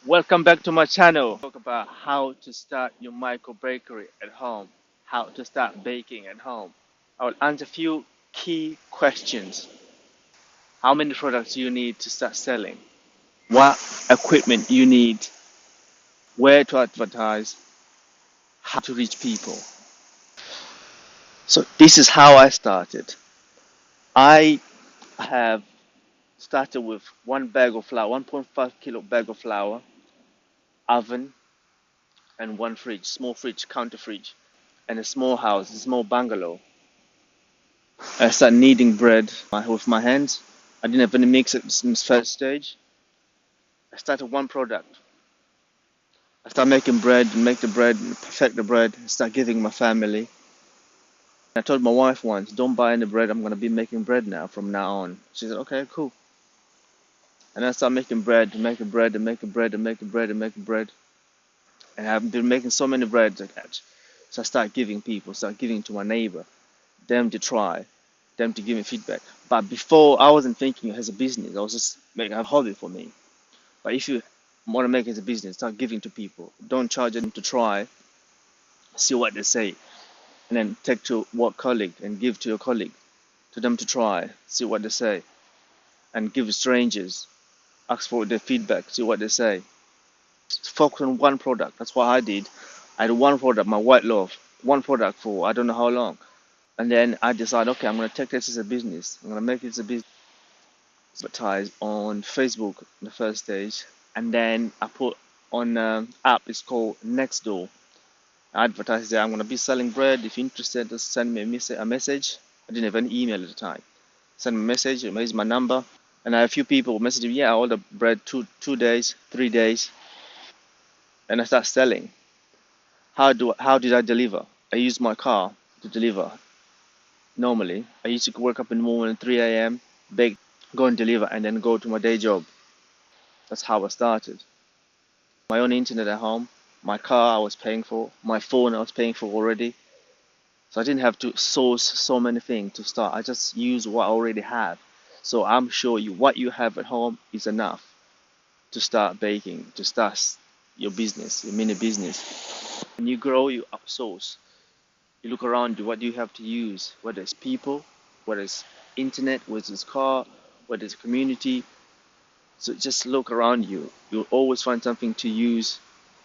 Welcome back to my channel. Talk about how to start your micro bakery at home, how to start baking at home. I will answer a few key questions. How many products you need to start selling? What equipment you need? Where to advertise? How to reach people? So this is how I started. I have started with one bag of flour, 1.5 kilo bag of flour, oven, and one fridge, small fridge, counter fridge, and a small house, a small bungalow. I started kneading bread with my hands. I didn't have any mix at this first stage. I started one product. I started making bread, make the bread, perfect the bread, start giving my family. I told my wife once, don't buy any bread, I'm gonna be making bread now from now on. She said, okay, cool. And I started making bread, making bread, and making bread, and making bread, and making bread. And I've been making so many breads like that. So I started giving people, start giving to my neighbor, them to try, them to give me feedback. But before, I wasn't thinking as a business. I was just making a hobby for me. But if you want to make it a business, start giving to people. Don't charge them to try, see what they say, and then take to what colleague and give to your colleague, to them to try, see what they say, and give strangers, ask for their feedback, see what they say. Focus on one product. That's what I did. I had one product, my white loaf, one product for I don't know how long. And then I decided, okay, I'm going to take this as a business. I'm going to make it as a business. Advertise on Facebook in the first stage, and then I put on an app. It's called Nextdoor. I advertised there. I'm gonna be selling bread. If you're interested, just send me a message. I didn't have any email at the time. Send me a message. Here's my number. And I had a few people messaging me. Yeah, I ordered bread two days, 3 days, and I start selling. How did I deliver? I used my car to deliver. Normally, I used to wake up in the morning 3 a.m. bake, go and deliver, and then go to my day job. That's how I started. My own internet at home, my car I was paying for, my phone I was paying for already. So I didn't have to source so many things to start. I just use what I already have. So I'm sure what you have at home is enough to start baking, to start your business, your mini business. When you grow, you outsource. You look around you, what do you have to use? Whether it's people, whether it's internet, whether it's car, whether it's community. So just look around you. You'll always find something to use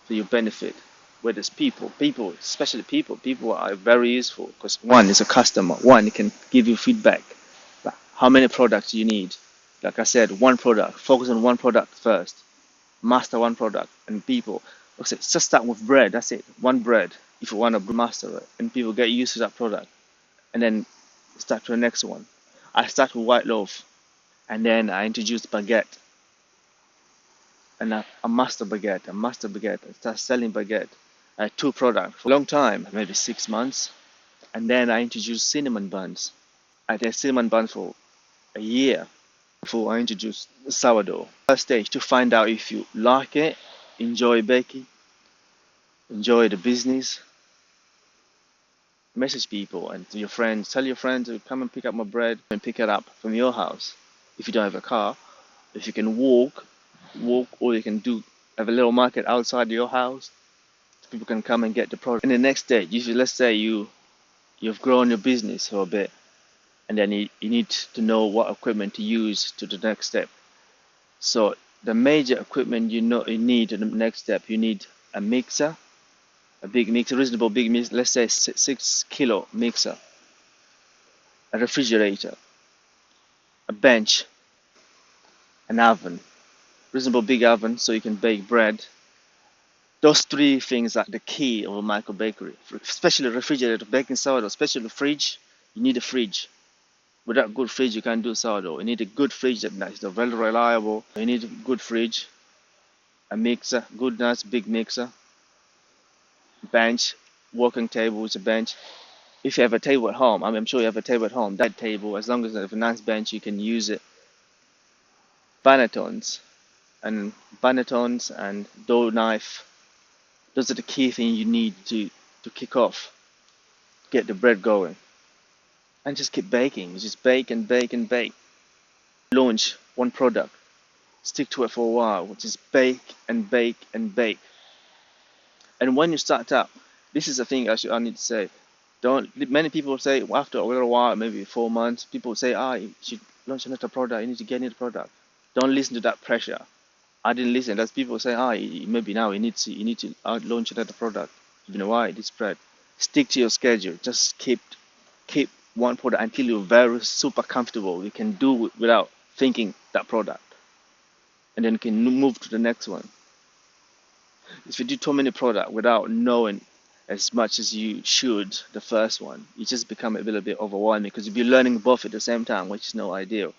for your benefit. Whether it's people, especially people are very useful because one is a customer, one can give you feedback. Like how many products you need? Like I said, one product. Focus on one product first. Master one product and people. Okay, just start with bread. That's it. One bread. If you want to master it, and people get used to that product, and then start to the next one. I start with white loaf, and then I introduced baguette, and a master baguette. I started selling baguette. I had two products for a long time, maybe 6 months. And then I introduced cinnamon buns. I did cinnamon buns for a year before I introduced sourdough. First stage to find out if you like it, enjoy baking, enjoy the business, message people and to your friends. Tell your friends to come and pick up my bread and pick it up from your house. If you don't have a car, if you can walk, or you can have a little market outside your house. People can come and get the product. In the next stage, if let's say you've grown your business for a bit, and then you need to know what equipment to use to the next step. So the major equipment you need to the next step, you need a mixer, a big mixer, reasonable big mixer, let's say 6 kilo mixer, a refrigerator, a bench, an oven, reasonable big oven so you can bake bread. Those three things are the key of a micro bakery, especially refrigerator, baking sourdough, especially the fridge. You need a fridge. Without good fridge, you can't do sourdough. You need a good fridge that is very reliable. You need a good fridge, a mixer, good nice big mixer, bench, working table with a bench. If you have a table at home, I'm sure you have a table at home. That table, as long as you have a nice bench, you can use it. Bannetons and bannetons and dough knife. Those are the key things you need to kick off, get the bread going, and just keep baking. Just bake and bake and bake. Launch one product. Stick to it for a while. Just bake and bake and bake. And when you start up, this is the thing I need to say. Don't Many people say after a little while, maybe 4 months, people say, you should launch another product. You need to get into the product. Don't listen to that pressure. I didn't listen. That's people say, maybe now you need to launch another product. It's been a while. It's spread. Stick to your schedule. Just keep one product until you're very super comfortable. You can do it without thinking that product, and then you can move to the next one. If you do too many products without knowing as much as you should the first one, you just become a little bit overwhelming because you'll be learning both at the same time, which is no ideal.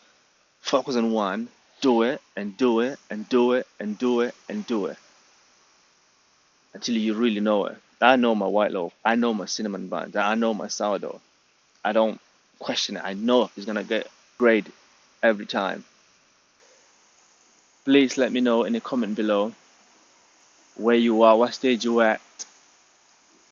Focus on one, do it and do it and do it and do it and do it until you really know it. I know my white loaf. I know my cinnamon buns. I know my sourdough. I don't question it. I know it's gonna get great every time. Please let me know in the comment below where you are, what stage you at,